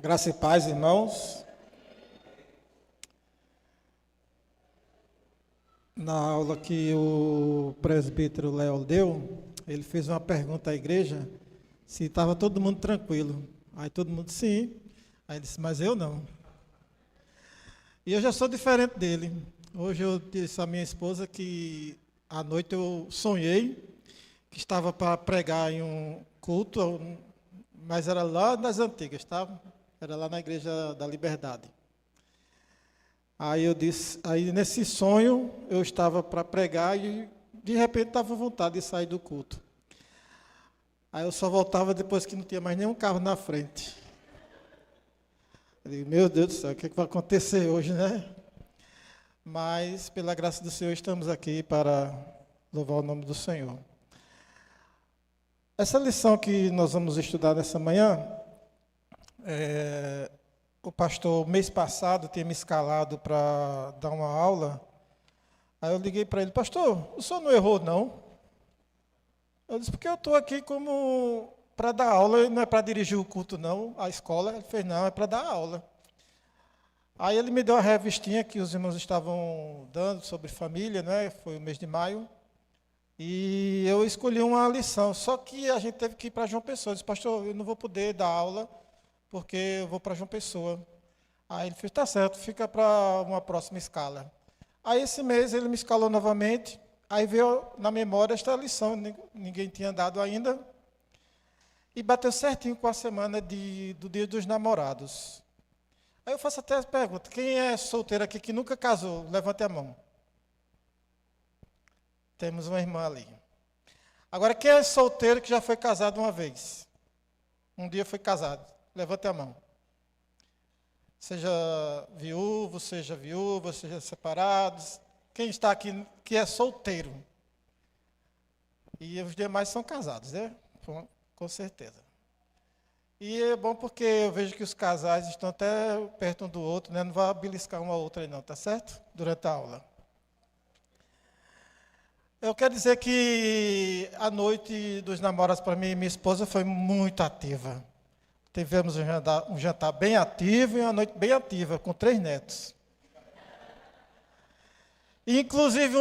Graça e paz, irmãos. Na aula que o presbítero Léo deu, ele fez uma pergunta à igreja se estava todo mundo tranquilo. Aí todo mundo, sim. Aí ele disse, mas eu não. E eu já sou diferente dele. Hoje eu disse à minha esposa que à noite eu sonhei que estava para pregar em um culto, mas era lá nas antigas, tá? Era lá na Igreja da Liberdade. Aí eu disse, aí nesse sonho eu estava para pregar e de repente estava com vontade de sair do culto. Aí eu só voltava depois que não tinha mais nenhum carro na frente. Eu digo, meu Deus do céu, o que vai acontecer hoje, né? Mas pela graça do Senhor estamos aqui para louvar o nome do Senhor. Essa lição que nós vamos estudar nessa manhã, o pastor, mês passado, tinha me escalado para dar uma aula. Aí eu liguei para ele, pastor, o senhor não errou, não? Eu disse, porque eu estou aqui como para dar aula, não é para dirigir o culto, não, a escola. Ele fez, não, é para dar aula. Aí ele me deu a revistinha que os irmãos estavam dando sobre família, né? Foi o mês de maio. E eu escolhi uma lição, só que a gente teve que ir para João Pessoa. Eu disse, pastor, eu não vou poder dar aula, porque eu vou para João Pessoa. Aí ele fez, tá certo, fica para uma próxima escala. Aí esse mês ele me escalou novamente, aí veio na memória esta lição, ninguém tinha dado ainda, e bateu certinho com a semana do Dia dos Namorados. Aí eu faço até a pergunta, quem é solteiro aqui que nunca casou? Levante a mão. Temos uma irmã ali. Agora, quem é solteiro que já foi casado uma vez? Um dia foi casado. Levante a mão. Seja viúvo, seja viúva, seja separados. Quem está aqui que é solteiro? E os demais são casados, né? Com certeza. E é bom porque eu vejo que os casais estão até perto um do outro, né? Não vai beliscar uma outra aí não, tá certo? Durante a aula. Eu quero dizer que a noite dos namorados para mim e minha esposa foi muito ativa. Tivemos um jantar bem ativo e uma noite bem ativa, com 3 netos. E, inclusive,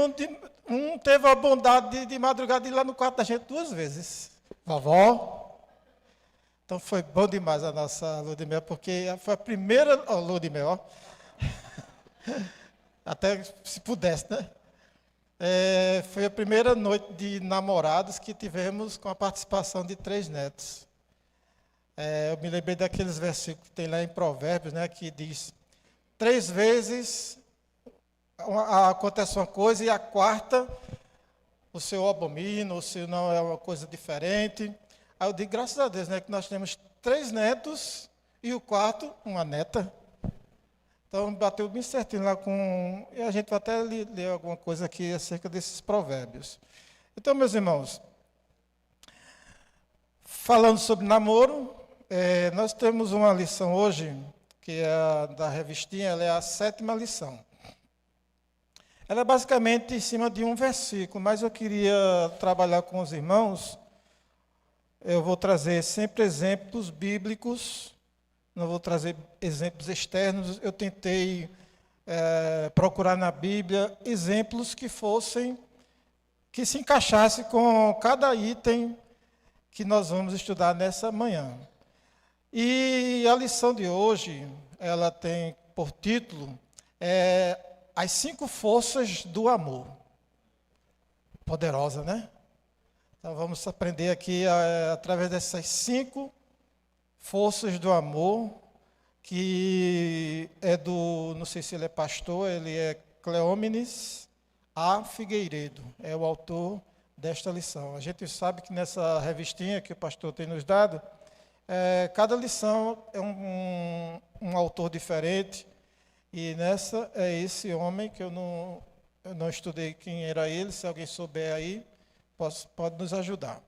um teve a bondade de madrugada ir lá no quarto da gente 2 vezes. Vovó. Então foi bom demais a nossa lua de mel, porque foi a primeira lua de mel, ó. Até se pudesse, né? Foi a primeira noite de namorados que tivemos com a participação de 3 netos. Eu me lembrei daqueles versículos que tem lá em Provérbios, né, que diz, 3 vezes acontece uma coisa e a quarta o Senhor abomina, o Senhor não é uma coisa diferente. Aí eu digo, graças a Deus, né, que nós temos 3 netos e o quarto, uma neta. Então, bateu bem certinho lá com... E a gente vai até ler alguma coisa aqui acerca desses provérbios. Então, meus irmãos, falando sobre namoro, nós temos uma lição hoje, que é a da revistinha, ela é a 7ª lição. Ela é basicamente em cima de um versículo, mas eu queria trabalhar com os irmãos. Eu vou trazer sempre exemplos bíblicos, não vou trazer exemplos externos. Eu tentei procurar na Bíblia exemplos que se encaixassem com cada item que nós vamos estudar nessa manhã. E a lição de hoje, ela tem por título, As 5 Forças do Amor. Poderosa, né? Então vamos aprender aqui, através dessas 5 forças do amor, que é não sei se ele é pastor, ele é Cleómenes A. Figueiredo, é o autor desta lição. A gente sabe que nessa revistinha que o pastor tem nos dado, cada lição é um autor diferente, e nessa é esse homem que eu não estudei quem era ele, se alguém souber aí, pode nos ajudar.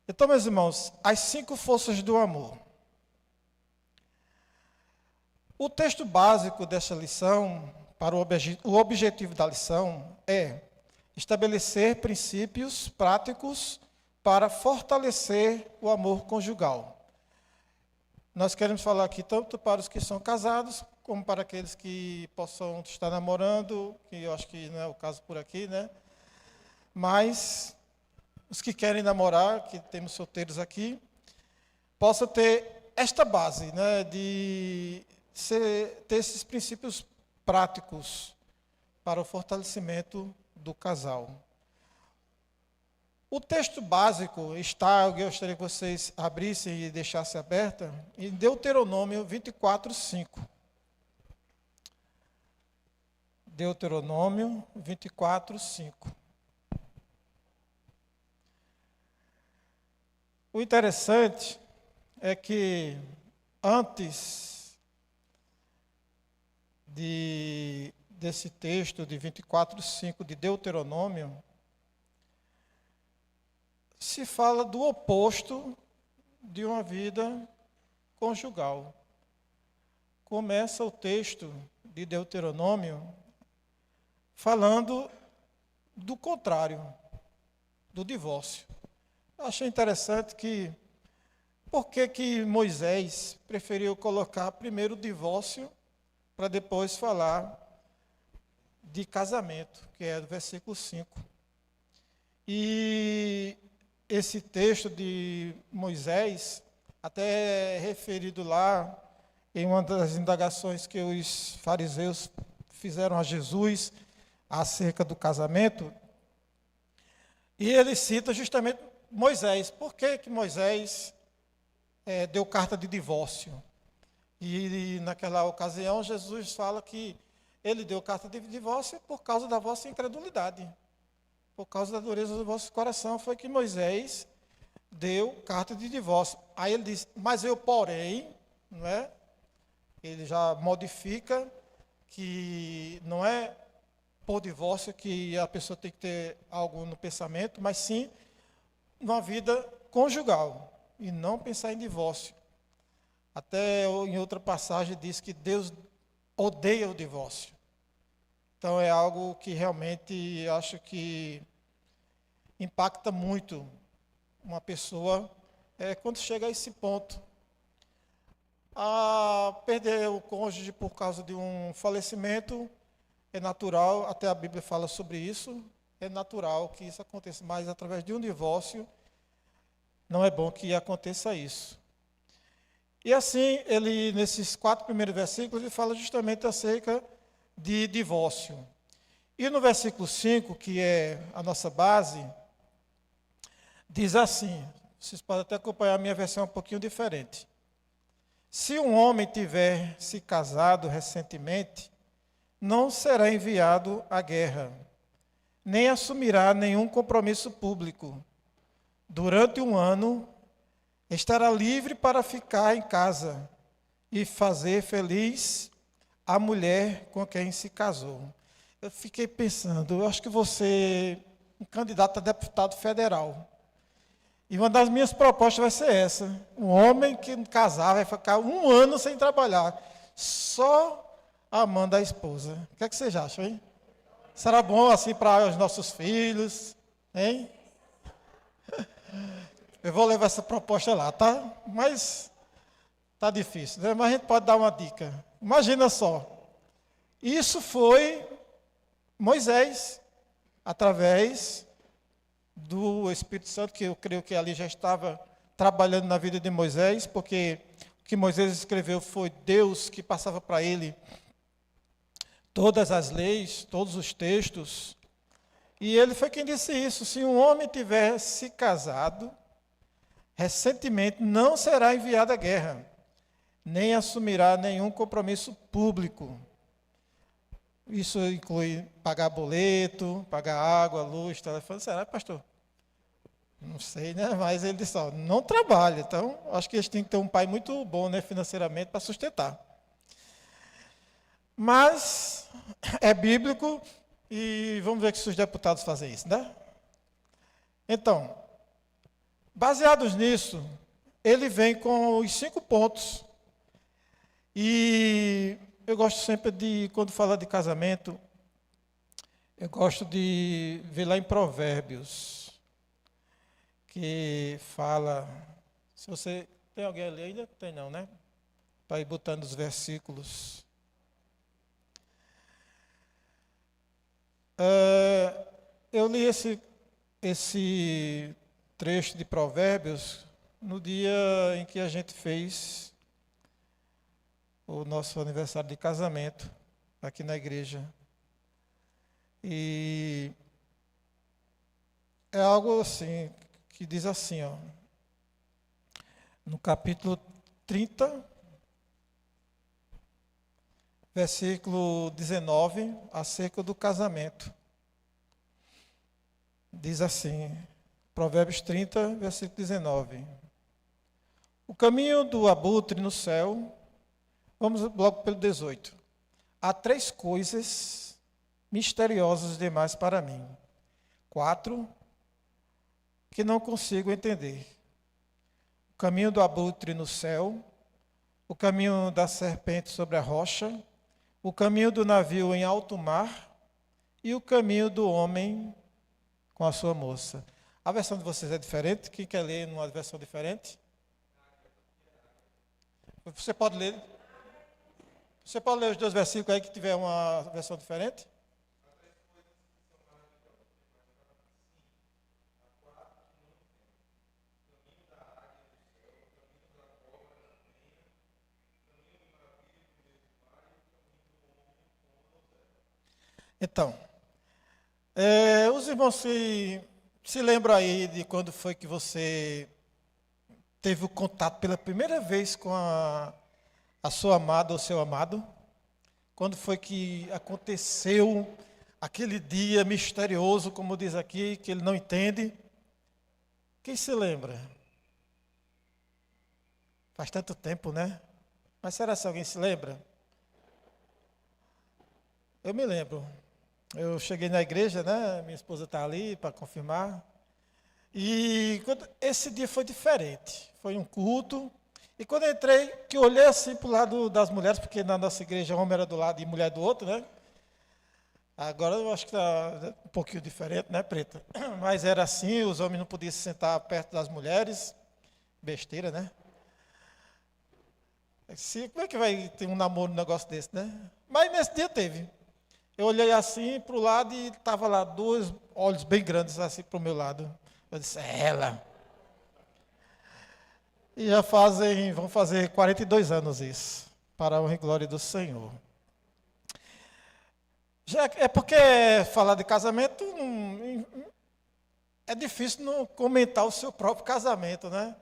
Então, meus irmãos, as 5 forças do amor. O texto básico dessa lição, para o objetivo da lição, é estabelecer princípios práticos para fortalecer o amor conjugal. Nós queremos falar aqui tanto para os que são casados, como para aqueles que possam estar namorando, que eu acho que não é o caso por aqui, né? Mas os que querem namorar, que temos solteiros aqui, possam ter esta base, né, de ter esses princípios práticos para o fortalecimento do casal. O texto básico está, eu gostaria que vocês abrissem e deixassem aberta, em Deuteronômio 24, 5. Deuteronômio 24, 5. O interessante é que antes desse texto de 24, 5 de Deuteronômio, se fala do oposto de uma vida conjugal. Começa o texto de Deuteronômio falando do contrário, do divórcio. Eu achei interessante que, por que Moisés preferiu colocar primeiro o divórcio para depois falar de casamento, que é do versículo 5. E esse texto de Moisés, até é referido lá em uma das indagações que os fariseus fizeram a Jesus acerca do casamento, e ele cita justamente Moisés. Por que Moisés deu carta de divórcio? E naquela ocasião Jesus fala que ele deu carta de divórcio por causa da vossa incredulidade. Por causa da dureza do vosso coração foi que Moisés deu carta de divórcio. Aí ele diz, mas eu porém, não é? Ele já modifica que não é por divórcio que a pessoa tem que ter algo no pensamento, mas sim numa vida conjugal e não pensar em divórcio. Até em outra passagem diz que Deus odeia o divórcio. Então é algo que realmente acho que impacta muito uma pessoa quando chega a esse ponto. A perder o cônjuge por causa de um falecimento é natural, até a Bíblia fala sobre isso, é natural que isso aconteça, mas através de um divórcio não é bom que aconteça isso. E assim, ele, nesses 4 primeiros versículos, ele fala justamente acerca de divórcio. E no versículo 5, que é a nossa base, diz assim, vocês podem até acompanhar a minha versão um pouquinho diferente. Se um homem tiver se casado recentemente, não será enviado à guerra, nem assumirá nenhum compromisso público. Durante 1 ano, estará livre para ficar em casa e fazer feliz a mulher com quem se casou. Eu fiquei pensando, eu acho que você um candidato a deputado federal. E uma das minhas propostas vai ser essa. Um homem que casar vai ficar 1 ano sem trabalhar, só amando a esposa. O que é que vocês acham, hein? Será bom assim para os nossos filhos, hein? Eu vou levar essa proposta lá, tá? Mas tá difícil, né? Mas a gente pode dar uma dica. Imagina só. Isso foi Moisés, através do Espírito Santo, que eu creio que ali já estava trabalhando na vida de Moisés, porque o que Moisés escreveu foi Deus que passava para ele todas as leis, todos os textos. E ele foi quem disse isso. Se um homem tiver se casado recentemente, não será enviado à guerra, nem assumirá nenhum compromisso público. Isso inclui pagar boleto, pagar água, luz, telefone. Será, pastor? Não sei, né? Mas ele disse, ó, não trabalha. Então, acho que eles têm que ter um pai muito bom, né, financeiramente, para sustentar. Mas é bíblico e vamos ver se os deputados fazem isso, né? Então, baseados nisso, ele vem com os 5 pontos. E eu gosto sempre de, quando fala de casamento, eu gosto de ver lá em Provérbios, que fala, se você Tem alguém ali ainda? Tem não, né? Para ir botando os versículos. Eu li esse trecho de Provérbios no dia em que a gente fez o nosso aniversário de casamento aqui na igreja. E é algo assim, que diz assim, ó, no capítulo 30, versículo 19, acerca do casamento. Diz assim, Provérbios 30, versículo 19. O caminho do abutre no céu, vamos logo pelo 18. Há 3 coisas misteriosas demais para mim. 4 que não consigo entender. O caminho do abutre no céu, o caminho da serpente sobre a rocha, o caminho do navio em alto mar e o caminho do homem com a sua moça. A versão de vocês é diferente? Quem quer ler numa versão diferente? Você pode ler os 2 versículos aí que tiver uma versão diferente? Então, os irmãos se lembram aí de quando foi que você teve o contato pela primeira vez com a sua amada ou seu amado? Quando foi que aconteceu aquele dia misterioso, como diz aqui, que ele não entende? Quem se lembra? Faz tanto tempo, né? Mas será que alguém se lembra? Eu me lembro. Eu cheguei na igreja, né? Minha esposa está ali para confirmar. E esse dia foi diferente. Foi um culto. E quando eu entrei, que eu olhei assim para o lado das mulheres, porque na nossa igreja homem era do lado e mulher do outro, né? Agora eu acho que está um pouquinho diferente, né, Preta? Mas era assim, os homens não podiam se sentar perto das mulheres. Besteira, né? Como é que vai ter um namoro, um negócio desse, né? Mas nesse dia teve. Eu olhei assim para o lado e estava lá 2 olhos bem grandes assim para o meu lado. Eu disse, é ela. E vão fazer 42 anos isso, para a honra e glória do Senhor. É porque falar de casamento é difícil não comentar o seu próprio casamento, né?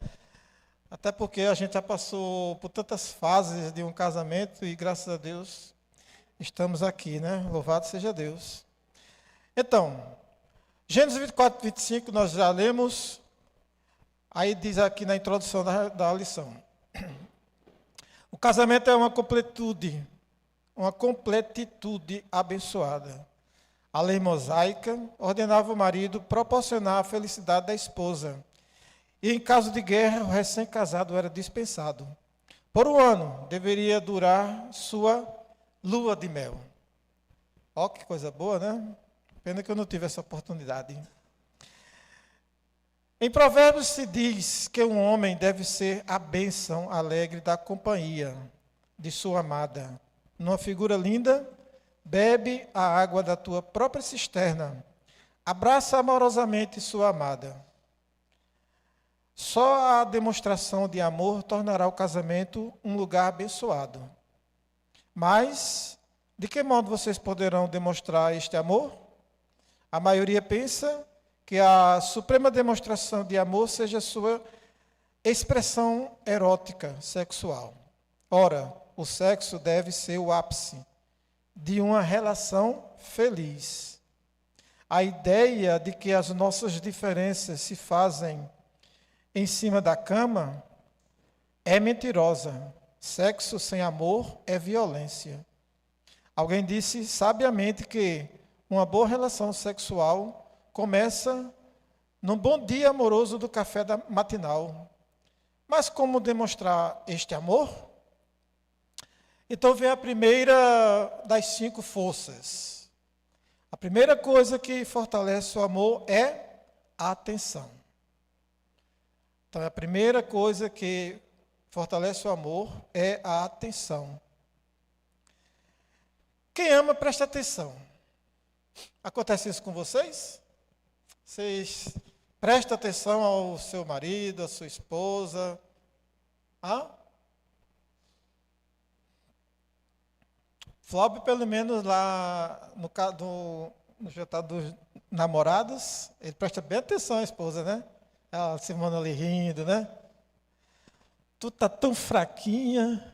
Até porque a gente já passou por tantas fases de um casamento e graças a Deus estamos aqui, né? Louvado seja Deus. Então, Gênesis 24, 25, nós já lemos. Aí diz aqui na introdução da lição. O casamento é uma completitude abençoada. A lei mosaica ordenava o marido proporcionar a felicidade da esposa. E em caso de guerra, o recém-casado era dispensado. Por 1 ano deveria durar sua lua de mel. Ó, que coisa boa, né? Pena que eu não tive essa oportunidade. Em Provérbios se diz que um homem deve ser a bênção alegre da companhia de sua amada. Numa figura linda, bebe a água da tua própria cisterna. Abraça amorosamente sua amada. Só a demonstração de amor tornará o casamento um lugar abençoado. Mas, de que modo vocês poderão demonstrar este amor? A maioria pensa que a suprema demonstração de amor seja a sua expressão erótica, sexual. Ora, o sexo deve ser o ápice de uma relação feliz. A ideia de que as nossas diferenças se fazem em cima da cama é mentirosa. Sexo sem amor é violência. Alguém disse sabiamente que uma boa relação sexual começa num bom dia amoroso do café matinal. Mas como demonstrar este amor? Então vem a primeira das 5 forças. A primeira coisa que fortalece o amor é a atenção. Então a primeira coisa que fortalece o amor é a atenção. Quem ama, presta atenção. Acontece isso com vocês? Vocês prestam atenção ao seu marido, à sua esposa? Hã? Flávio, pelo menos lá no jantar dos namorados, ele presta bem atenção à esposa, né? Ela se manda ali rindo, né? Tu tá tão fraquinha.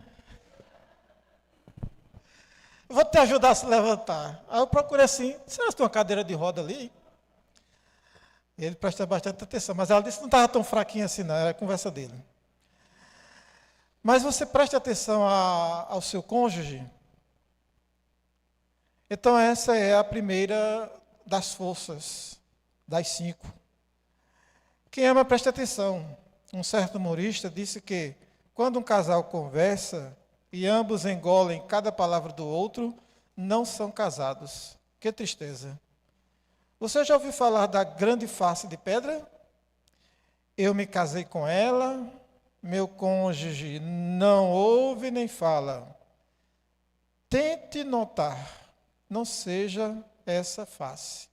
Vou te ajudar a se levantar. Aí eu procurei assim, será que tem uma cadeira de roda ali? Ele presta bastante atenção, mas ela disse que não estava tão fraquinha assim, não, era a conversa dele. Mas você presta atenção ao seu cônjuge? Então essa é a primeira das forças, das 5. Quem ama, presta atenção. Um certo humorista disse que quando um casal conversa e ambos engolem cada palavra do outro, não são casados. Que tristeza. Você já ouviu falar da grande face de pedra? Eu me casei com ela, meu cônjuge não ouve nem fala. Tente notar, não seja essa face.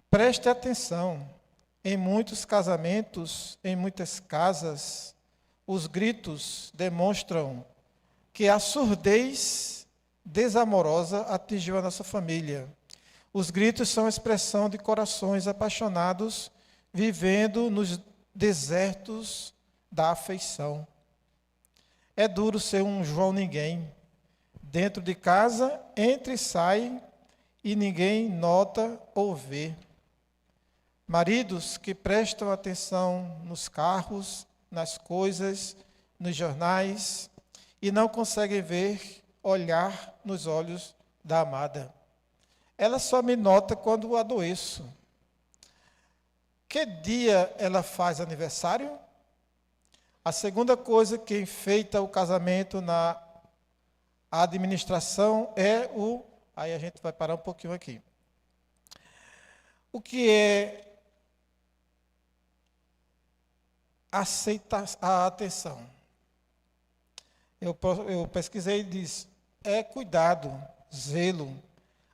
Preste atenção, em muitos casamentos, em muitas casas, os gritos demonstram que a surdez desamorosa atingiu a nossa família. Os gritos são expressão de corações apaixonados, vivendo nos desertos da afeição. É duro ser um João ninguém. Dentro de casa, entra e sai, e ninguém nota ou vê. Maridos que prestam atenção nos carros, nas coisas, nos jornais, e não conseguem ver, olhar nos olhos da amada. Ela só me nota quando adoeço. Que dia ela faz aniversário? A segunda coisa que enfeita o casamento na administração é o... Aí a gente vai parar um pouquinho aqui. O que é aceitar a atenção? Eu pesquisei e diz, é cuidado, zelo,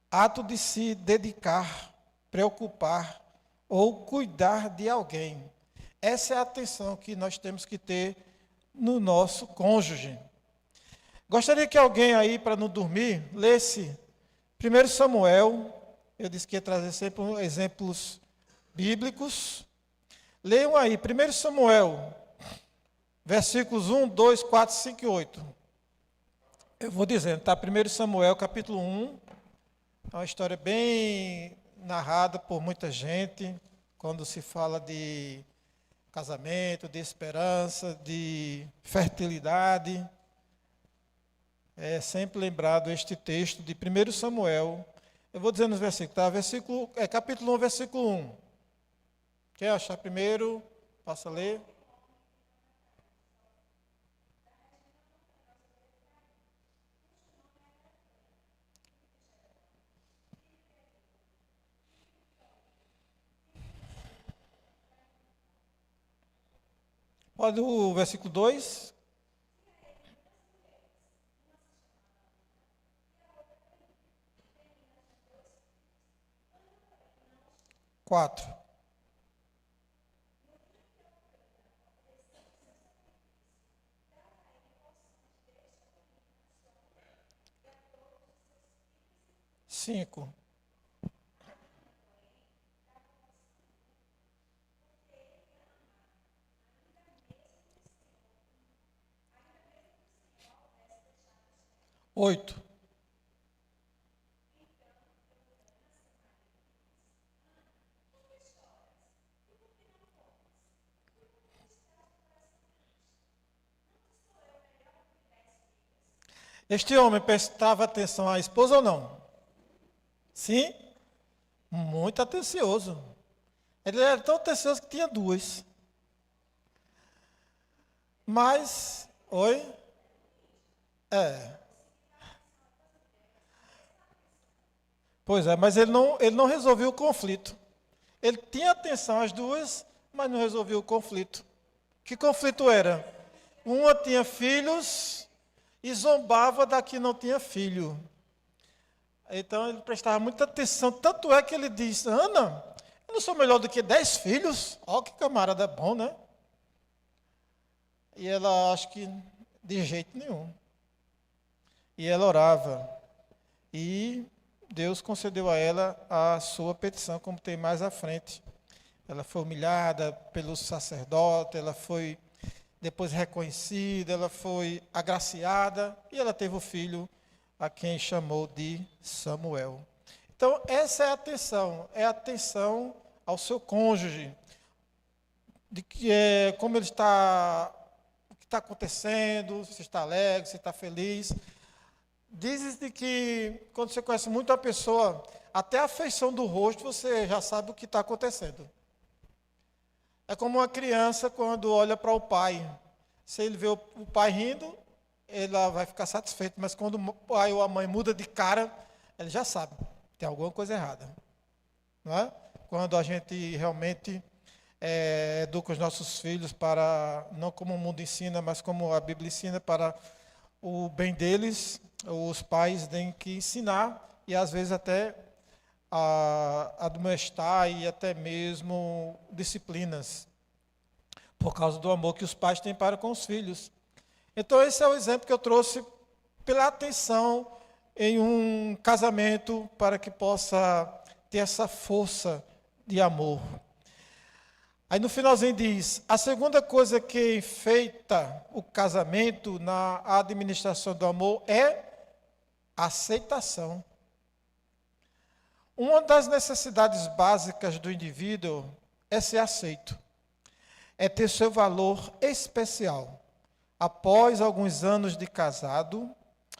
ato de se dedicar, preocupar ou cuidar de alguém. Essa é a atenção que nós temos que ter no nosso cônjuge. Gostaria que alguém aí, para não dormir, lesse 1 Samuel. Eu disse que ia trazer sempre exemplos bíblicos. Leiam aí, 1 Samuel, versículos 1, 2, 4, 5 e 8. Eu vou dizendo, tá? 1 Samuel, capítulo 1. É uma história bem narrada por muita gente, quando se fala de casamento, de esperança, de fertilidade. É sempre lembrado este texto de 1 Samuel. Eu vou dizendo os versículos, tá? Capítulo 1, versículo 1. Quer achar primeiro? Passa a ler. Pode o versículo 2. Quatro. Cinco. Oito. Este homem prestava atenção à esposa ou não? Sim? Muito atencioso. Ele era tão atencioso que tinha duas. Mas, oi? É. Pois é, mas ele não resolveu o conflito. Ele tinha atenção às duas, mas não resolveu o conflito. Que conflito era? Uma tinha filhos e zombava da que não tinha filho. Então ele prestava muita atenção, tanto é que ele disse, Ana, eu não sou melhor do que 10 filhos? Ó, que camarada bom, né? E ela, acho que de jeito nenhum. E ela orava. E Deus concedeu a ela a sua petição, como tem mais à frente. Ela foi humilhada pelo sacerdote, ela foi depois reconhecida, ela foi agraciada e ela teve o filho a quem chamou de Samuel. Então, essa é a atenção ao seu cônjuge, de que como ele está, o que está acontecendo, se está alegre, se está feliz. Dizes de que quando você conhece muito a pessoa, até a feição do rosto você já sabe o que está acontecendo. É como uma criança quando olha para o pai. Se ele vê o pai rindo, ela vai ficar satisfeita, mas quando o pai ou a mãe muda de cara, ele já sabe, tem alguma coisa errada. Não é? Quando a gente realmente educa os nossos filhos para, não como o mundo ensina, mas como a Bíblia ensina, para o bem deles, os pais têm que ensinar e às vezes até admoestar e até mesmo disciplinas, por causa do amor que os pais têm para com os filhos. Então esse é o exemplo que eu trouxe pela atenção em um casamento para que possa ter essa força de amor. Aí no finalzinho diz, a segunda coisa que enfeita o casamento na administração do amor é a aceitação. Uma das necessidades básicas do indivíduo é ser aceito, é ter seu valor especial. Após alguns anos de casado,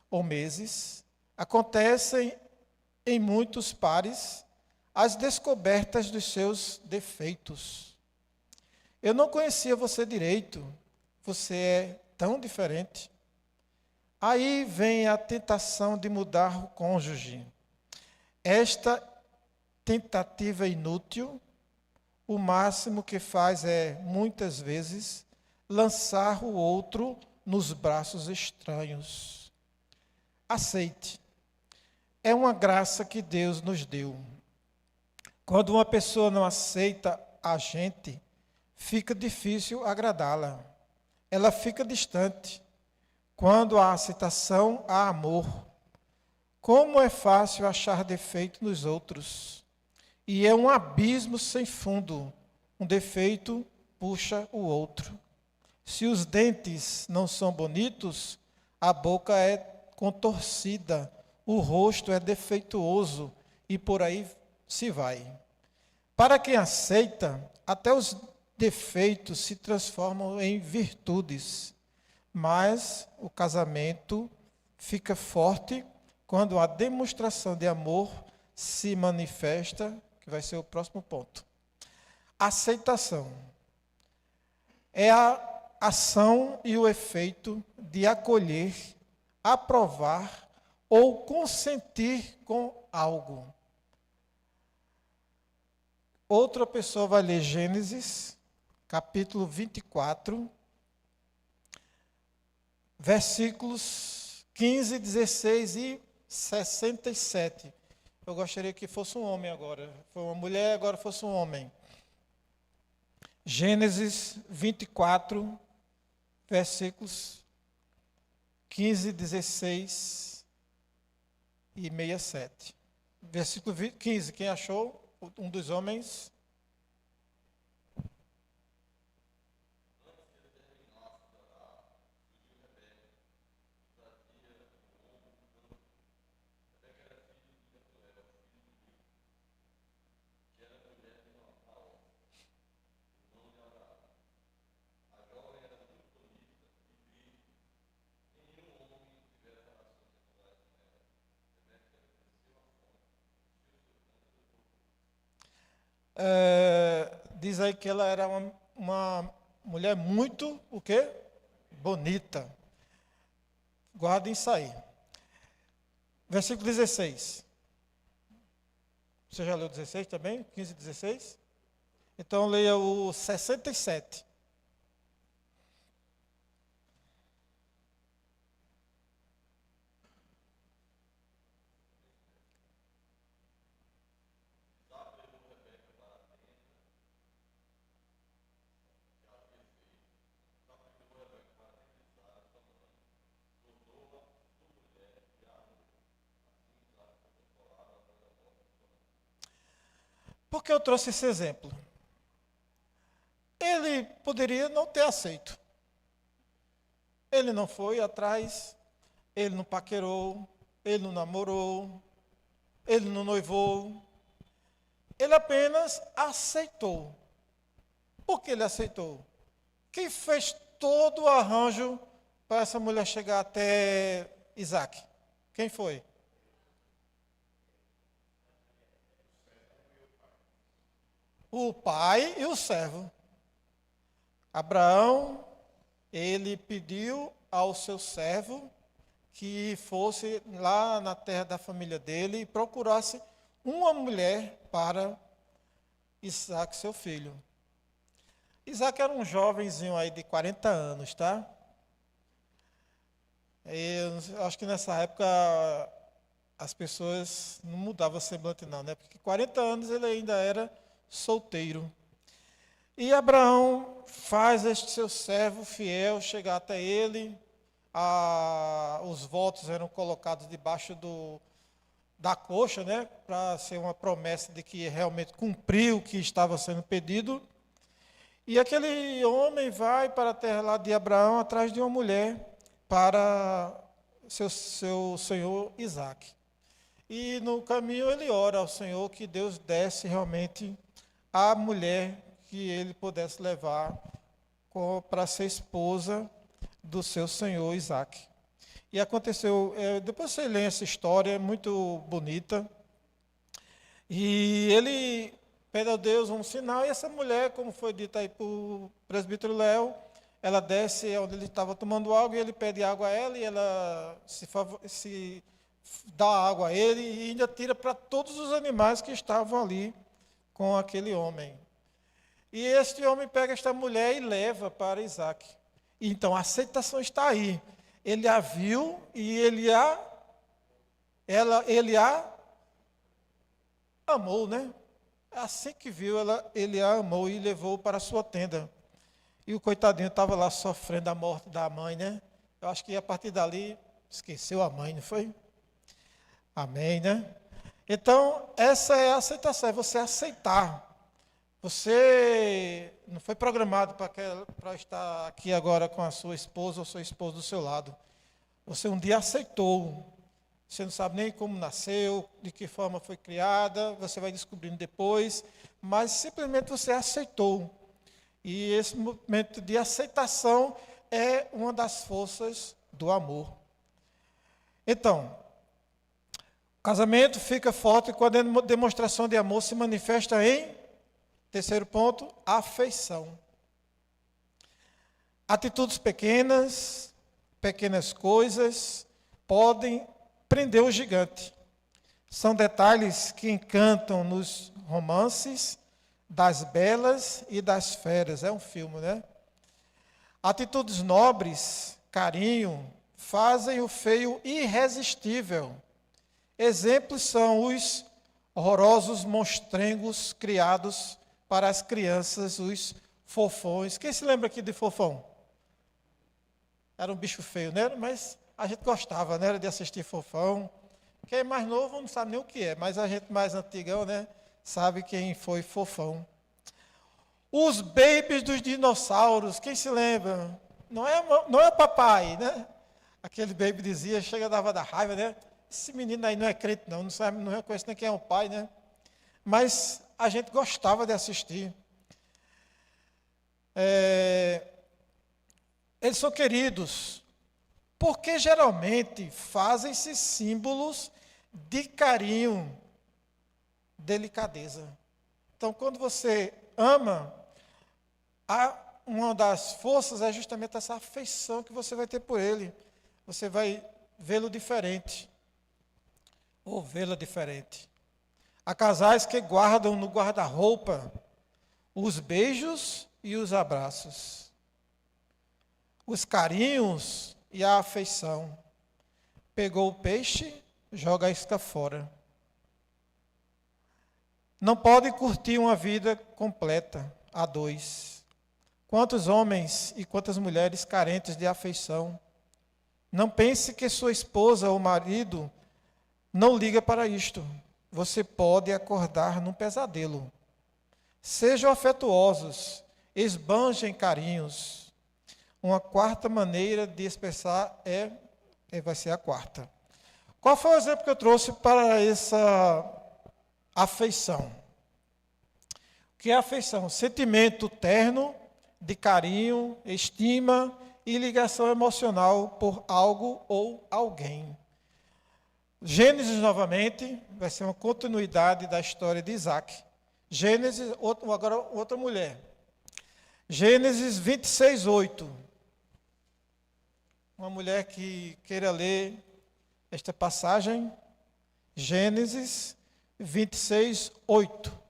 ou meses, acontecem em muitos pares as descobertas dos seus defeitos. Eu não conhecia você direito, você é tão diferente. Aí vem a tentação de mudar o cônjuge. Esta tentativa inútil, o máximo que faz é, muitas vezes, lançar o outro nos braços estranhos. Aceite. É uma graça que Deus nos deu. Quando uma pessoa não aceita a gente, fica difícil agradá-la. Ela fica distante. Quando há aceitação, há amor. Como é fácil achar defeito nos outros. E é um abismo sem fundo. Um defeito puxa o outro. Se os dentes não são bonitos, a boca é contorcida, o rosto é defeituoso e por aí se vai. Para quem aceita, até os defeitos se transformam em virtudes, mas o casamento fica forte quando a demonstração de amor se manifesta, que vai ser o próximo ponto. Aceitação é a ação e o efeito de acolher, aprovar ou consentir com algo. Outra pessoa vai ler Gênesis, capítulo 24, versículos 15, 16 e 67. Eu gostaria que fosse um homem agora. Foi uma mulher, agora fosse um homem. Gênesis 24, versículos 15, 16 e 67. Versículo 15, quem achou? Um dos homens. Diz aí que ela era uma mulher muito, o quê? Bonita. Guardem isso aí. Versículo 16. Você já leu 16 também? 15 e 16? Então leia o 67. Por que eu trouxe esse exemplo? Ele poderia não ter aceito. Ele não foi atrás, ele não paquerou, ele não namorou, ele não noivou. Ele apenas aceitou. Por que ele aceitou? Quem fez todo o arranjo para essa mulher chegar até Isaac? Quem foi? O pai e o servo. Abraão, ele pediu ao seu servo que fosse lá na terra da família dele e procurasse uma mulher para Isaac, seu filho. Isaac era um jovenzinho aí de 40 anos, tá? Eu acho que nessa época as pessoas não mudavam o semblante não, né? Porque 40 anos ele ainda era solteiro. E Abraão faz este seu servo fiel chegar até ele. Os votos eram colocados debaixo da coxa, né? Para ser uma promessa de que realmente cumpriu o que estava sendo pedido. E aquele homem vai para a terra lá de Abraão atrás de uma mulher para seu senhor Isaac. E no caminho ele ora ao Senhor que Deus desse realmente a mulher que ele pudesse levar para ser esposa do seu senhor Isaac. E aconteceu, depois você lê essa história, é muito bonita. E ele pede a Deus um sinal, e essa mulher, como foi dito aí por presbítero Léo, ela desce onde ele estava tomando água, e ele pede água a ela, e ela se dá água a ele, e ainda tira para todos os animais que estavam ali com aquele homem. E este homem pega esta mulher e leva para Isaac. Então, a aceitação está aí. Ele a viu e ele a amou, né? Assim que viu, ele a amou e levou para a sua tenda. E o coitadinho estava lá sofrendo a morte da mãe, né? Eu acho que a partir dali esqueceu a mãe, não foi? Amém, né? Então, essa é a aceitação, é você aceitar. Você não foi programado para estar aqui agora com a sua esposa ou seu esposo do seu lado. Você um dia aceitou. Você não sabe nem como nasceu, de que forma foi criada, você vai descobrindo depois, mas simplesmente você aceitou. E esse momento de aceitação é uma das forças do amor. Então, o casamento fica forte quando a demonstração de amor se manifesta em, terceiro ponto, afeição. Atitudes pequenas coisas podem prender o gigante. São detalhes que encantam nos romances das belas e das feras. É um filme, né? Atitudes nobres, carinho, fazem o feio irresistível. Exemplos são os horrorosos monstrengos criados para as crianças, os fofões. Quem se lembra aqui de fofão? Era um bicho feio, né? Mas a gente gostava, né, de assistir fofão. Quem é mais novo não sabe nem o que é, mas a gente mais antigão, né, sabe quem foi fofão. Os babies dos dinossauros, quem se lembra? Não é o papai, né? Aquele baby dizia, chega dava da raiva, né? Esse menino aí não é crente não sabe, não reconhece nem quem é o pai, né? Mas a gente gostava de assistir. Eles são queridos, porque geralmente fazem-se símbolos de carinho, delicadeza. Então, quando você ama, uma das forças é justamente essa afeição que você vai ter por ele. Você vai vê-lo diferente, ou vê-la diferente. Há casais que guardam no guarda-roupa os beijos e os abraços, os carinhos e a afeição. Pegou o peixe, joga a isca fora. Não pode curtir uma vida completa a dois. Quantos homens e quantas mulheres carentes de afeição. Não pense que sua esposa ou marido não liga para isto. Você pode acordar num pesadelo Sejam afetuosos, esbanjem carinhos. Uma quarta maneira de expressar vai ser a quarta. Qual foi o exemplo que eu trouxe para essa afeição? O que é afeição? Sentimento terno de carinho, estima e ligação emocional por algo ou alguém. Gênesis, novamente, vai ser uma continuidade da história de Isaac. Gênesis, agora outra mulher. Gênesis 26, 8. Uma mulher que queira ler esta passagem. Gênesis 26, 8.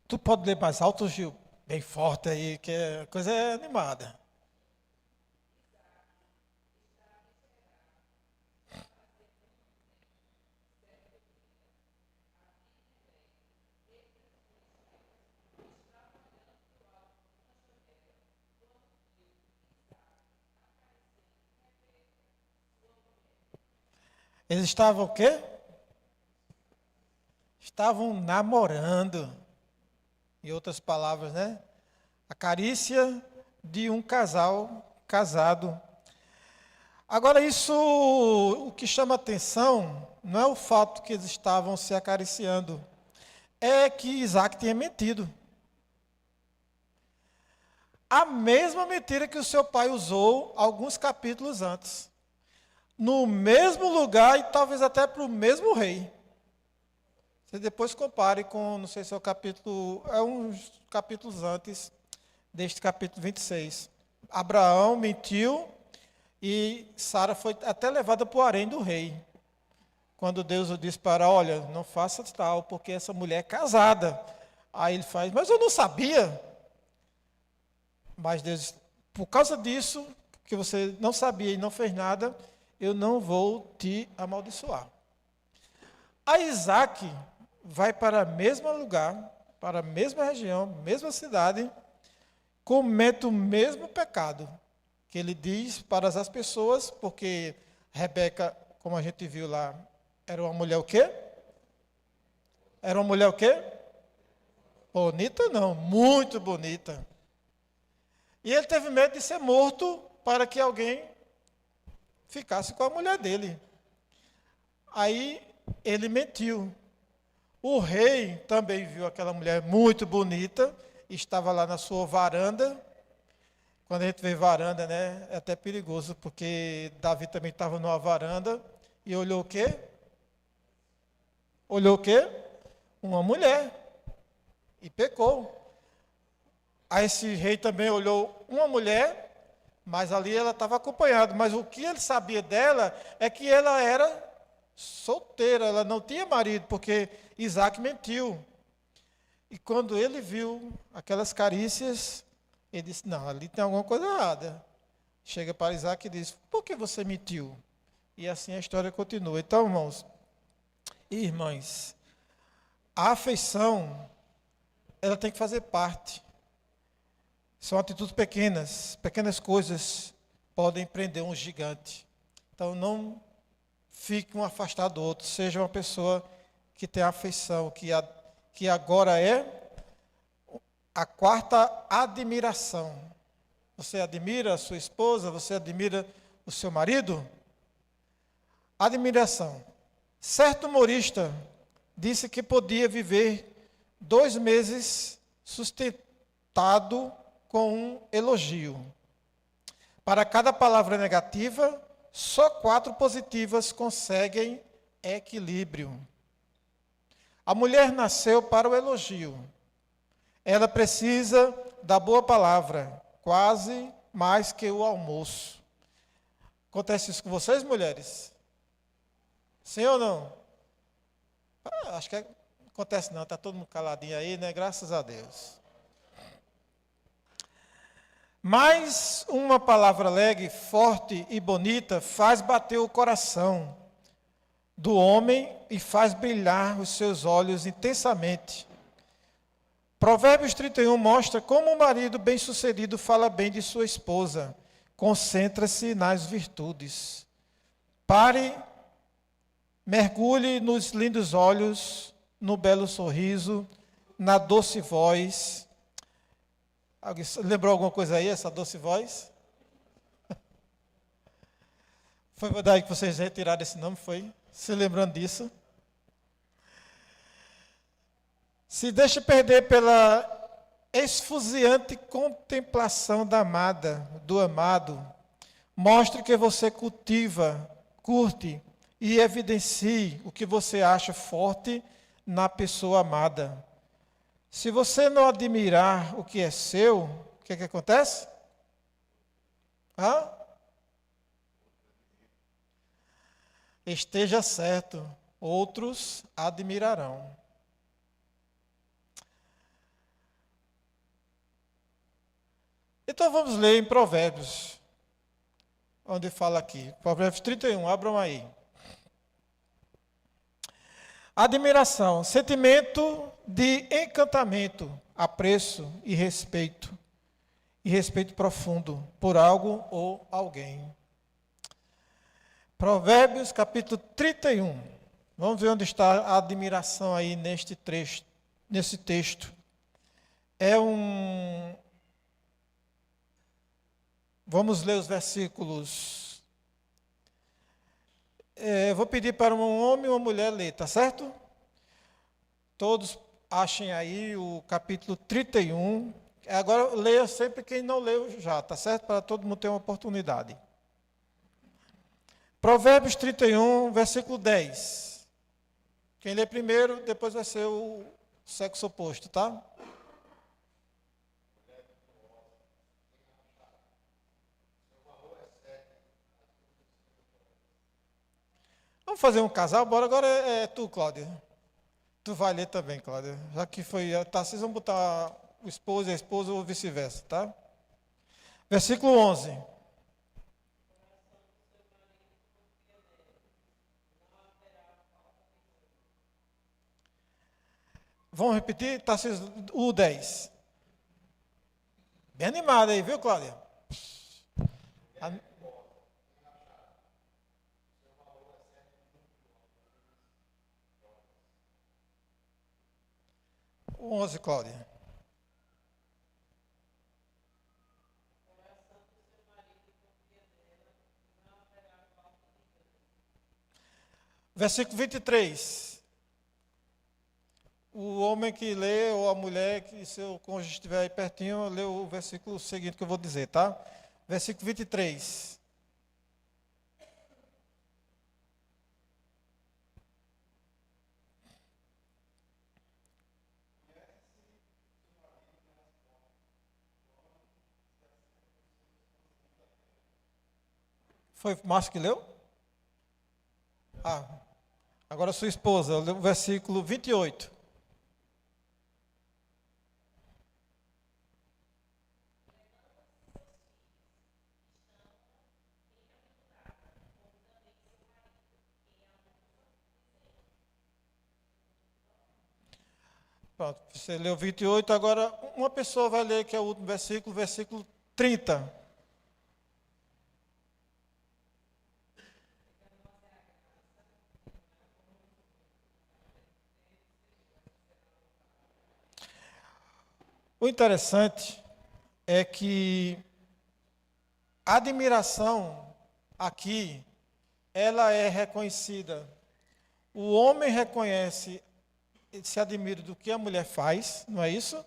Tu pode ler mais alto, Gil? Bem forte aí, que a coisa é animada. Eles estavam o quê? Estavam namorando. Em outras palavras, né? A carícia de um casal casado. Agora, isso, o que chama atenção, não é o fato que eles estavam se acariciando, é que Isaac tinha mentido. A mesma mentira que o seu pai usou alguns capítulos antes. No mesmo lugar e talvez até para o mesmo rei. Você depois compare com, não sei se é o capítulo, é uns capítulos antes deste capítulo 26. Abraão mentiu e Sara foi até levada para o harém do rei. Quando Deus o disse para, olha, não faça tal, porque essa mulher é casada. Aí ele faz, mas eu não sabia. Mas Deus, por causa disso, que você não sabia e não fez nada, eu não vou te amaldiçoar. A Isaac vai para o mesmo lugar, para a mesma região, mesma cidade, comete o mesmo pecado que ele diz para as pessoas, porque Rebeca, como a gente viu lá, era uma mulher o quê? Era uma mulher o quê? Bonita não, muito bonita. E ele teve medo de ser morto para que alguém ficasse com a mulher dele. Aí ele mentiu. O rei também viu aquela mulher muito bonita, estava lá na sua varanda. Quando a gente vê varanda, né, é até perigoso, porque Davi também estava numa varanda e olhou o quê? Olhou o quê? Uma mulher. E pecou. Aí esse rei também olhou uma mulher, mas ali ela estava acompanhada. Mas o que ele sabia dela é que ela era solteira, ela não tinha marido, porque Isaac mentiu. E quando ele viu aquelas carícias, ele disse, não, ali tem alguma coisa errada. Chega para Isaac e diz, por que você mentiu? E assim a história continua. Então, irmãos e irmãs, a afeição, ela tem que fazer parte. São atitudes pequenas, pequenas coisas podem prender um gigante. Então, não fique um afastado do outro, seja uma pessoa que tem afeição, que agora é a quarta admiração. Você admira a sua esposa, você admira o seu marido? Admiração. Certo humorista disse que podia viver 2 meses sustentado com um elogio. Para cada palavra negativa, só 4 positivas conseguem equilíbrio. A mulher nasceu para o elogio. Ela precisa da boa palavra, quase mais que o almoço. Acontece isso com vocês, mulheres? Sim ou não? Acho que acontece não, está todo mundo caladinho aí, né? Graças a Deus. Mas uma palavra alegre, forte e bonita faz bater o coração do homem e faz brilhar os seus olhos intensamente. Provérbios 31 mostra como o marido bem-sucedido fala bem de sua esposa. Concentra-se nas virtudes. Pare, mergulhe nos lindos olhos, no belo sorriso, na doce voz. Alguém lembrou alguma coisa aí, essa doce voz? Foi verdade que vocês retiraram esse nome, foi? Se lembrando disso? Se deixe perder pela esfuziante contemplação da amada, do amado. Mostre que você cultiva, curte e evidencie o que você acha forte na pessoa amada. Se você não admirar o que é seu, o que acontece? Esteja certo, outros admirarão. Então vamos ler em Provérbios, onde fala aqui, Provérbios 31, abram aí. Admiração, sentimento de encantamento, apreço e respeito profundo por algo ou alguém. Provérbios capítulo 31. Vamos ver onde está a admiração aí nesse texto. Vamos ler os versículos. Vou pedir para um homem e uma mulher ler, tá certo? Todos achem aí o capítulo 31. Agora leia sempre quem não leu já, tá certo? Para todo mundo ter uma oportunidade. Provérbios 31, versículo 10. Quem lê primeiro, depois vai ser o sexo oposto, tá? Vamos fazer um casal? Bora, agora é tu, Cláudia. Tu vai ler também, Cláudia. Já que foi a Tarcísio, vamos botar o esposo e a esposa ou vice-versa, tá? Versículo 11. Vamos repetir? Tarcísio, o 10. Bem animado aí, viu, Cláudia? O 11, Cláudia. Versículo 23. O homem que lê, ou a mulher, que seu cônjuge estiver aí pertinho, lê o versículo seguinte que eu vou dizer, tá? Versículo 23. Foi o Márcio que leu? Agora sua esposa, leu o versículo 28. Pronto, você leu 28, agora uma pessoa vai ler, que é o último versículo, versículo 30. O interessante é que a admiração aqui, ela é reconhecida. O homem reconhece, se admira do que a mulher faz, não é isso?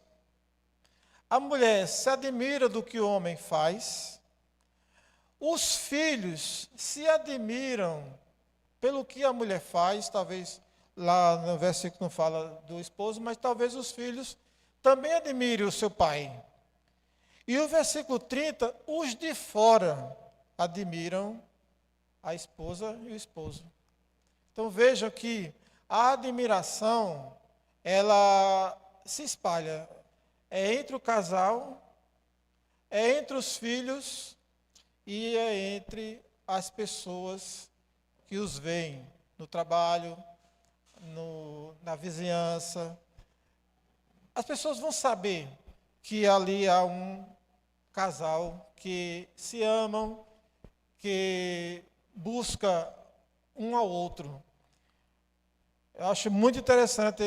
A mulher se admira do que o homem faz. Os filhos se admiram pelo que a mulher faz, talvez lá no versículo não fala do esposo, mas talvez os filhos também admirem o seu pai. E o versículo 30, os de fora admiram a esposa e o esposo. Então vejam que a admiração, ela se espalha. É entre o casal, é entre os filhos e é entre as pessoas que os veem no trabalho, na vizinhança. As pessoas vão saber que ali há um casal que se amam, que busca um ao outro. Eu acho muito interessante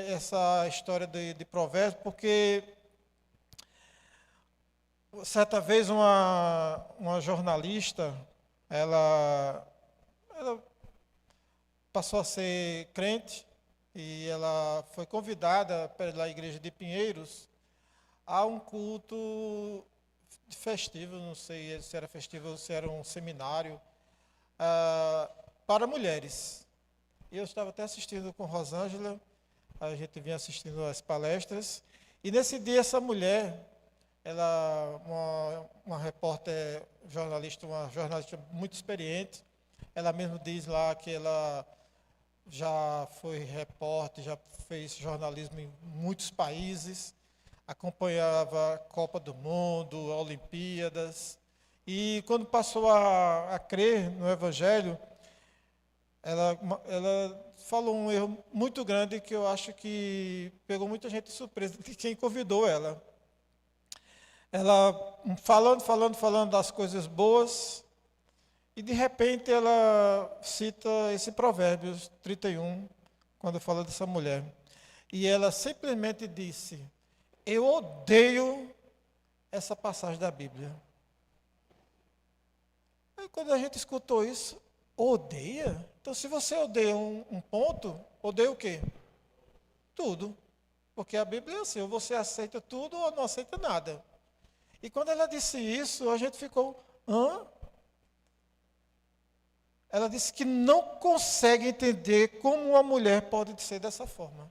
essa história de Provérbios, porque certa vez uma jornalista, ela passou a ser crente e ela foi convidada pela igreja de Pinheiros a um culto festivo, não sei se era festivo ou se era um seminário, para mulheres. E eu estava até assistindo com Rosângela, a gente vinha assistindo as palestras, e nesse dia essa mulher, uma repórter, uma jornalista muito experiente, ela mesmo diz lá que ela já foi repórter, já fez jornalismo em muitos países, acompanhava a Copa do Mundo, Olimpíadas, e quando passou a crer no Evangelho, ela falou um erro muito grande que eu acho que pegou muita gente de surpresa de quem convidou ela. Ela falando das coisas boas, e de repente ela cita esse Provérbios 31, quando fala dessa mulher. E ela simplesmente disse: eu odeio essa passagem da Bíblia. Aí quando a gente escutou isso, odeia? Então se você odeia um ponto, odeia o quê? Tudo. Porque a Bíblia é assim, ou você aceita tudo ou não aceita nada. E quando ela disse isso, a gente ficou, hã? Ela disse que não consegue entender como uma mulher pode ser dessa forma.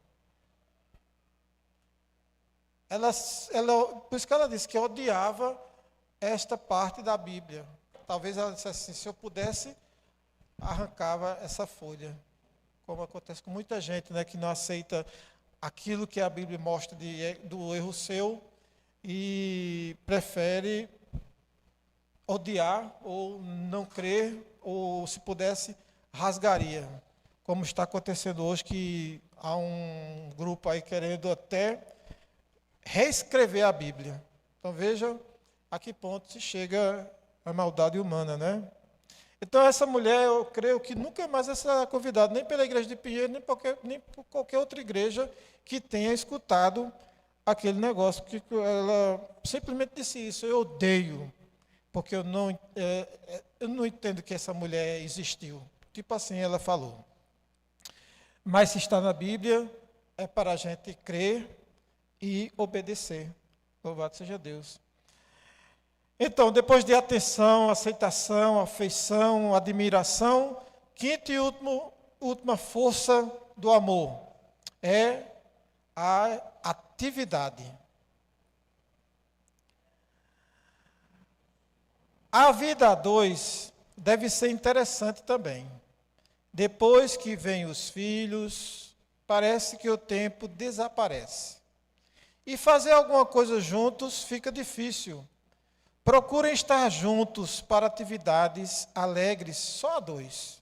Por isso que ela disse que odiava esta parte da Bíblia. Talvez ela dissesse assim, se eu pudesse, arrancava essa folha. Como acontece com muita gente, né, que não aceita aquilo que a Bíblia mostra do erro seu e prefere odiar ou não crer, ou se pudesse, rasgaria. Como está acontecendo hoje, que há um grupo aí querendo até reescrever a Bíblia. Então veja a que ponto se chega a maldade humana, né? Então essa mulher, eu creio que nunca mais vai ser convidada, nem pela igreja de Pinheiro, nem por qualquer outra igreja que tenha escutado aquele negócio, que ela simplesmente disse isso, eu odeio, porque eu não entendo que essa mulher existiu. Tipo assim ela falou. Mas se está na Bíblia, é para a gente crer e obedecer. Louvado seja Deus. Então, depois de atenção, aceitação, afeição, admiração, quinta e última força do amor é a atividade. A vida a dois deve ser interessante também. Depois que vêm os filhos, parece que o tempo desaparece. E fazer alguma coisa juntos fica difícil. Procurem estar juntos para atividades alegres só a dois.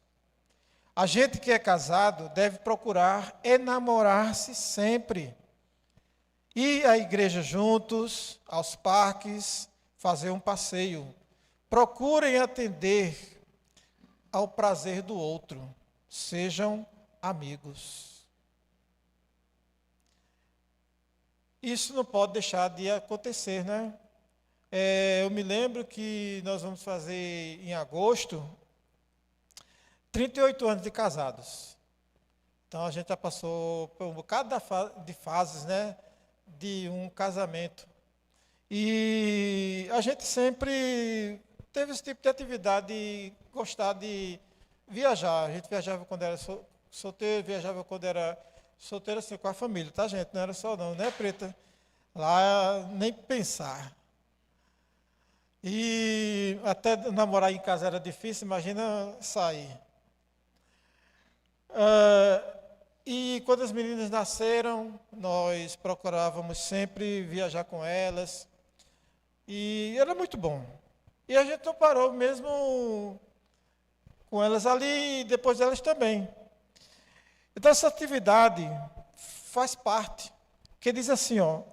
A gente que é casado deve procurar enamorar-se sempre. Ir à igreja juntos, aos parques, fazer um passeio. Procurem atender ao prazer do outro. Sejam amigos. Isso não pode deixar de acontecer, né? Eu me lembro que nós vamos fazer em agosto 38 anos de casados. Então a gente já passou por um bocado de fases, né? De um casamento. E a gente sempre teve esse tipo de atividade, de gostar de viajar. A gente viajava quando era solteiro, viajava quando era solteiro assim, com a família, tá, gente? Não era só não, né, Preta? Lá nem pensar. E até namorar em casa era difícil, imagina sair. E quando as meninas nasceram, nós procurávamos sempre viajar com elas. E era muito bom. E a gente não parou mesmo com elas ali e depois delas também. Então essa atividade faz parte. Que diz assim, ó,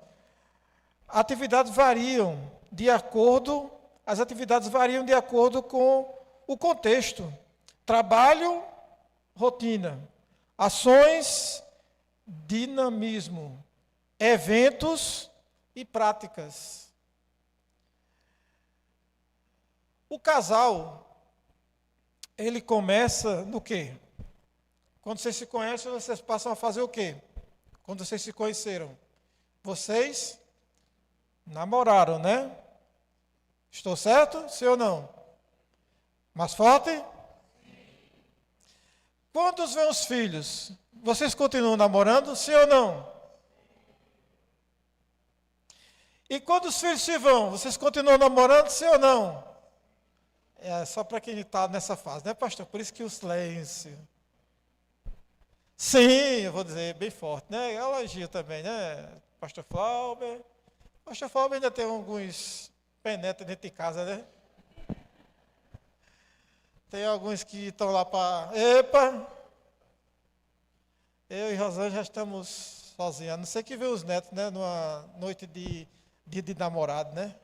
atividades variam de acordo, as atividades variam de acordo com o contexto. Trabalho, rotina. Ações, dinamismo. Eventos e práticas. O casal, ele começa no quê? Quando vocês se conhecem, vocês passam a fazer o quê? Quando vocês se conheceram? Vocês namoraram, né? Estou certo? Sim ou não? Mais forte? Quando vêm os filhos, vocês continuam namorando? Sim ou não? E quando os filhos se vão, vocês continuam namorando? Sim ou não? É só para quem está nessa fase, né, pastor? Por isso que o silêncio. Sim, eu vou dizer bem forte, né? Elogio também, né? Pastor Flauber. Pastor Flauber ainda tem alguns penetas dentro de casa, né? Tem alguns que estão lá para... Epa! Eu e Rosângela já estamos sozinhos. A não ser que vê os netos, né? Numa noite de dia de namorado, né?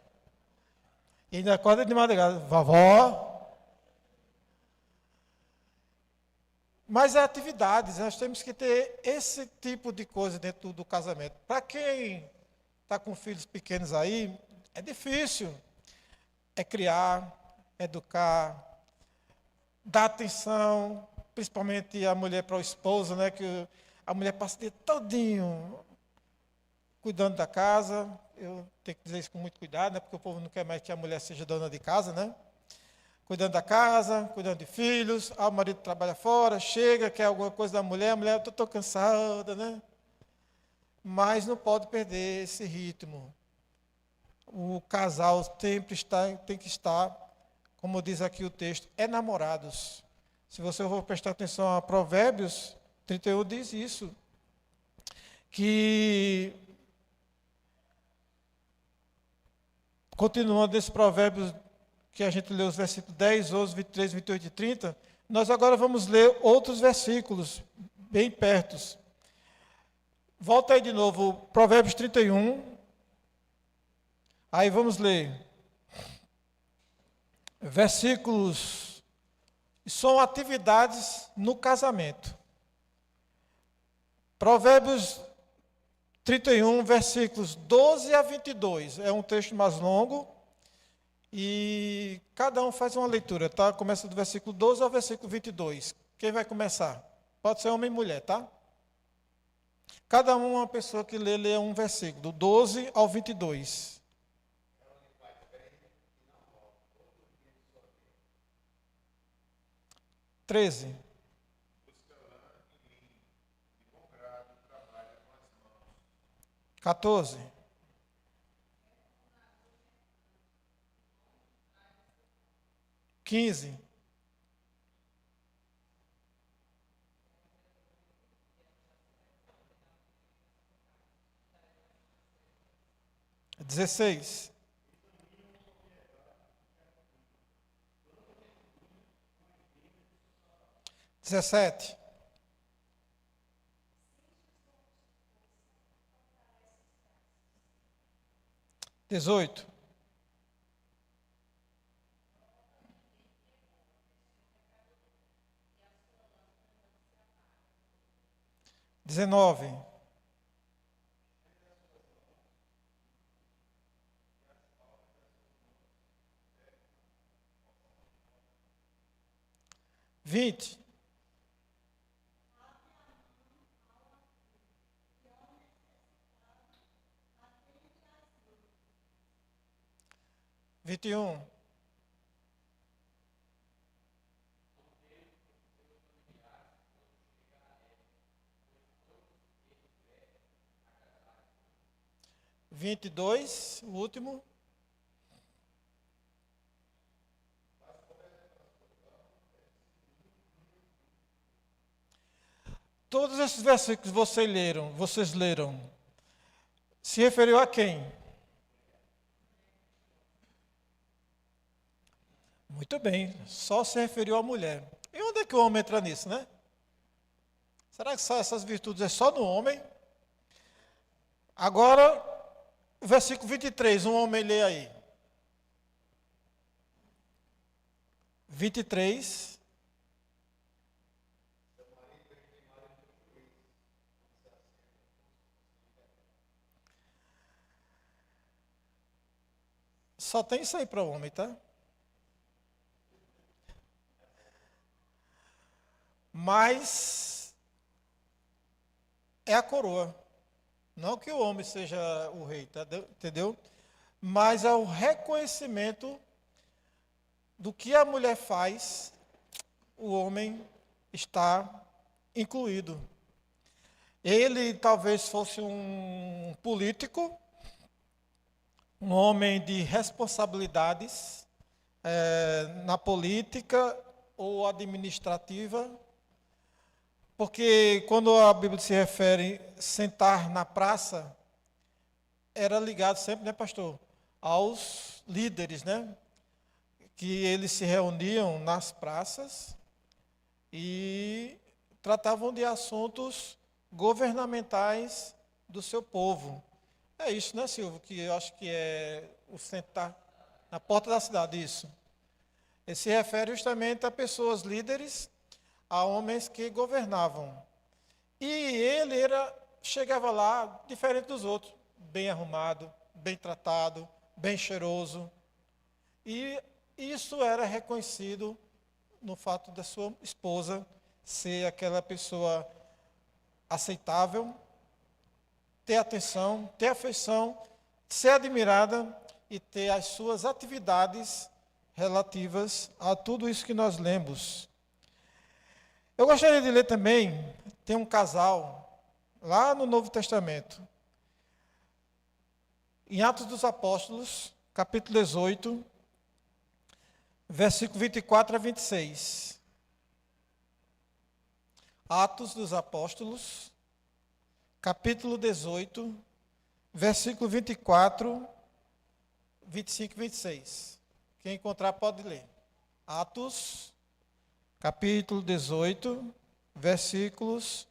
E ainda acorda de madrugada. Vovó... Mas é atividades, nós temos que ter esse tipo de coisa dentro do casamento. Para quem está com filhos pequenos aí, é difícil. É criar, educar, dar atenção, principalmente a mulher para o esposo, né? Que a mulher passa o dia todinho cuidando da casa. Eu tenho que dizer isso com muito cuidado, né? Porque o povo não quer mais que a mulher seja dona de casa, né? Cuidando da casa, cuidando de filhos, o marido trabalha fora, chega, quer alguma coisa da mulher, a mulher, eu estou cansada, né? Mas não pode perder esse ritmo. O casal tem que estar, como diz aqui o texto, namorados. Se você for prestar atenção a Provérbios 31, diz isso, que, continuando esse Provérbios, que a gente lê os versículos 10, 11, 23, 28 e 30, nós agora vamos ler outros versículos, bem perto. Volta aí de novo, Provérbios 31. Aí vamos ler. Versículos. São atividades no casamento. Provérbios 31, versículos 12 a 22. É um texto mais longo. E cada um faz uma leitura, tá? Começa do versículo 12 ao versículo 22. Quem vai começar? Pode ser homem e mulher, tá? Cada uma pessoa que lê um versículo, do 12 ao 22. 13. 14. 15. 16. 17. 18. 19. 20. 21. 22, o último. Todos esses versículos que vocês leram, se referiu a quem? Muito bem, só se referiu à mulher. E onde é que o homem entra nisso, né? Será que só essas virtudes é só no homem? Agora, o versículo 23, um homem lê aí. 23. Só tem isso aí para o homem, tá? Mas é a coroa. Não que o homem seja o rei, tá? Entendeu? Mas é o reconhecimento do que a mulher faz, o homem está incluído. Ele talvez fosse um político, um homem de responsabilidades na política ou administrativa, porque quando a Bíblia se refere a sentar na praça, era ligado sempre, né, pastor, aos líderes, né, que eles se reuniam nas praças e tratavam de assuntos governamentais do seu povo. É isso, né, Silvio, que eu acho que é o sentar na porta da cidade, isso. Ele se refere justamente a pessoas líderes, a homens que governavam. E ele chegava lá diferente dos outros, bem arrumado, bem tratado, bem cheiroso. E isso era reconhecido no fato da sua esposa ser aquela pessoa aceitável, ter atenção, ter afeição, ser admirada e ter as suas atividades relativas a tudo isso que nós lemos. Eu gostaria de ler também, tem um casal lá no Novo Testamento, em Atos dos Apóstolos, capítulo 18, versículo 24 a 26. Atos dos Apóstolos, capítulo 18, versículo 24, 25 e 26. Quem encontrar pode ler. Atos, capítulo 18, versículos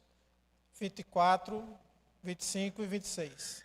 24, 25 e 26.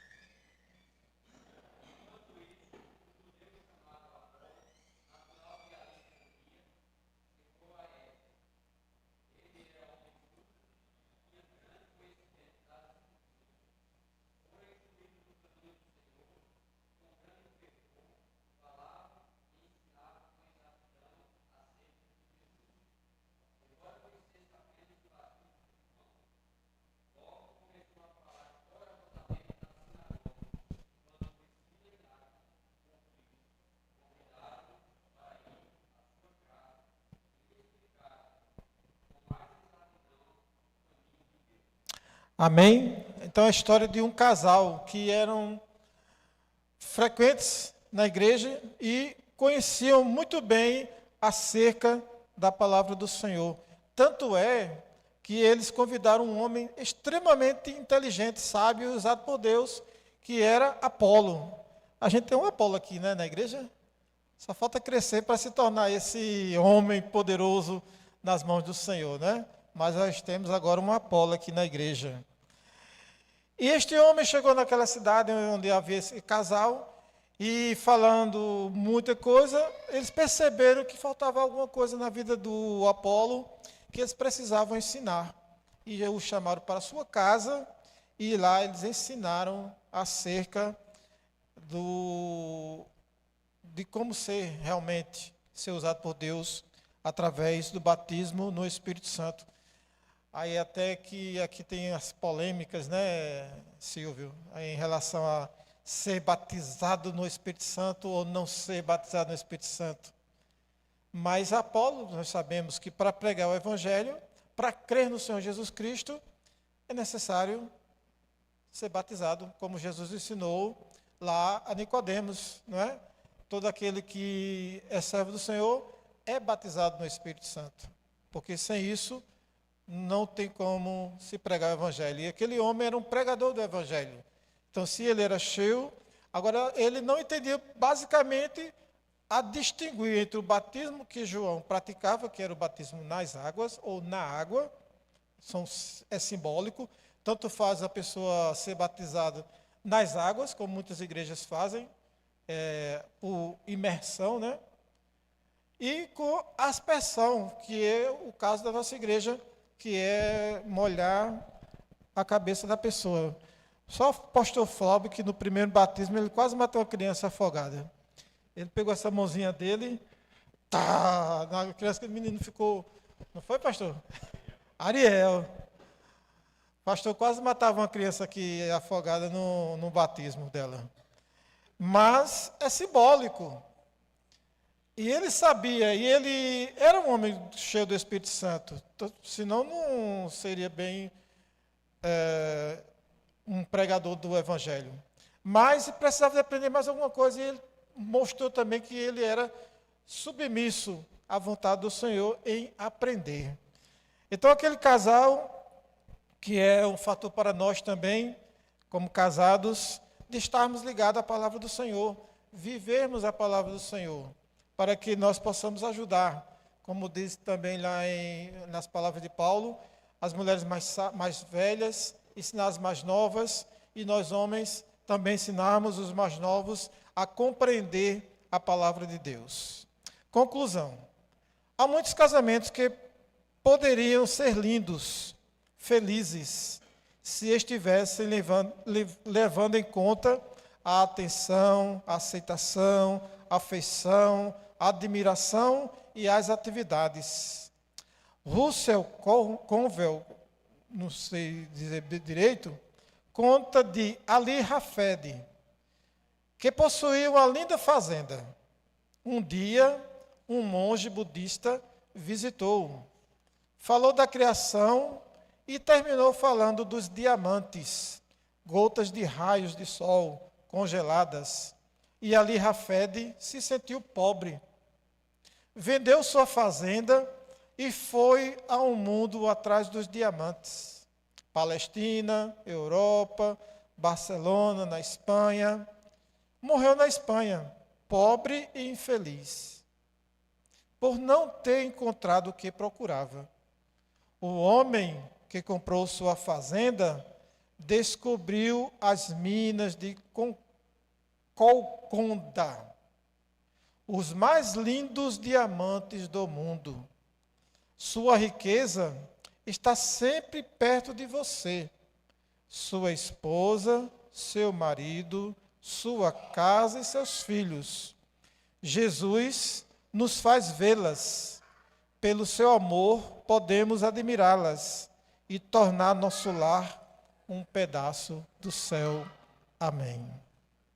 Amém? Então é a história de um casal que eram frequentes na igreja e conheciam muito bem acerca da palavra do Senhor. Tanto é que eles convidaram um homem extremamente inteligente, sábio, usado por Deus, que era Apolo. A gente tem um Apolo aqui, né, na igreja? Só falta crescer para se tornar esse homem poderoso nas mãos do Senhor, né? Mas nós temos agora um Apolo aqui na igreja. E este homem chegou naquela cidade onde havia esse casal, e falando muita coisa, eles perceberam que faltava alguma coisa na vida do Apolo, que eles precisavam ensinar. E o chamaram para a sua casa, e lá eles ensinaram acerca de como ser usado por Deus através do batismo no Espírito Santo. Aí até que aqui tem as polêmicas, né, Silvio, em relação a ser batizado no Espírito Santo ou não ser batizado no Espírito Santo. Mas Apolo, nós sabemos que para pregar o Evangelho, para crer no Senhor Jesus Cristo, é necessário ser batizado, como Jesus ensinou lá a Nicodemos, não é? Todo aquele que é servo do Senhor é batizado no Espírito Santo, porque sem isso não tem como se pregar o Evangelho. E aquele homem era um pregador do Evangelho. Então, se ele era cheio, agora ele não entendia basicamente a distinguir entre o batismo que João praticava, que era o batismo nas águas ou na água, é simbólico, tanto faz a pessoa ser batizada nas águas, como muitas igrejas fazem, por imersão, né? E com aspersão, que é o caso da nossa igreja, que é molhar a cabeça da pessoa. Só o pastor Flávio, que no primeiro batismo ele quase matou a criança afogada. Ele pegou essa mãozinha dele, tá, na criança, que o menino ficou, não foi, pastor? Ariel. O pastor quase matava uma criança aqui afogada no batismo dela. Mas é simbólico. E ele sabia, e ele era um homem cheio do Espírito Santo, senão não seria bem um pregador do Evangelho. Mas precisava de aprender mais alguma coisa, e ele mostrou também que ele era submisso à vontade do Senhor em aprender. Então, aquele casal, que é um fator para nós também, como casados, de estarmos ligados à palavra do Senhor, vivermos a palavra do Senhor, para que nós possamos ajudar, como diz também lá nas palavras de Paulo, as mulheres mais velhas, ensinar as mais novas, e nós homens também ensinarmos os mais novos a compreender a palavra de Deus. Conclusão. Há muitos casamentos que poderiam ser lindos, felizes, se estivessem levando em conta a atenção, a aceitação, a afeição, a admiração e as atividades. Russell Conwell, não sei dizer direito, conta de Ali Hafed, que possuía uma linda fazenda. Um dia, um monge budista visitou-o, falou da criação e terminou falando dos diamantes, gotas de raios de sol congeladas. E Ali Hafed se sentiu pobre. Vendeu sua fazenda e foi ao mundo atrás dos diamantes. Palestina, Europa, Barcelona, na Espanha. Morreu na Espanha, pobre e infeliz, por não ter encontrado o que procurava. O homem que comprou sua fazenda descobriu as minas de Golconda, os mais lindos diamantes do mundo. Sua riqueza está sempre perto de você. Sua esposa, seu marido, sua casa e seus filhos. Jesus nos faz vê-las. Pelo seu amor, podemos admirá-las e tornar nosso lar um pedaço do céu. Amém.